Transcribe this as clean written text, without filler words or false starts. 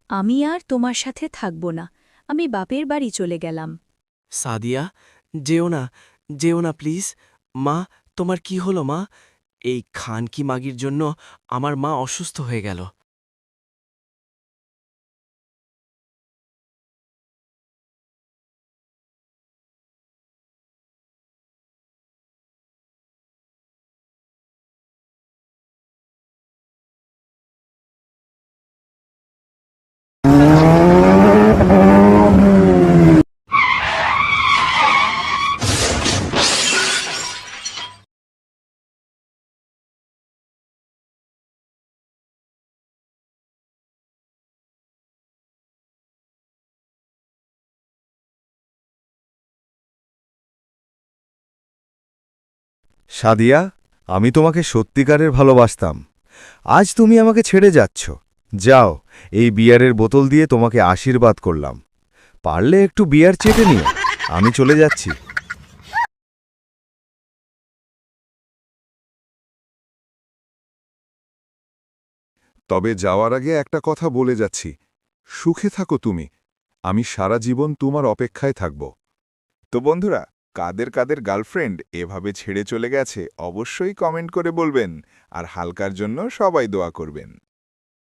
আমি আর তোমার সাথে থাকব না। আমি বাপের বাড়ি চলে গেলাম। সাদিয়া, যেও না প্লিজ। মা, তোমার কি হলো মা? এই খানকি মাগির জন্য আমার মা অসুস্থ হয়ে গেল। সাদিয়া, আমি তোমাকে সত্যিকারের ভালোবাসতাম। আজ তুমি আমাকে ছেড়ে যাচ্ছ। যাও, এই বিয়ারের বোতল দিয়ে তোমাকে আশীর্বাদ করলাম। পারলে একটু বিয়ার চেটে নিও। আমি চলে যাচ্ছি। তবে যাওয়ার আগে একটা কথা বলে যাচ্ছি, সুখে থাকো তুমি। আমি সারা জীবন তোমার অপেক্ষায় থাকব। তো বন্ধুরা, কাদের কাদের গার্লফ্রেন্ড এভাবে ছেড়ে চলে গেছে অবশ্যই কমেন্ট করে বলবেন, আর হালকার জন্য সবাই দোয়া করবেন।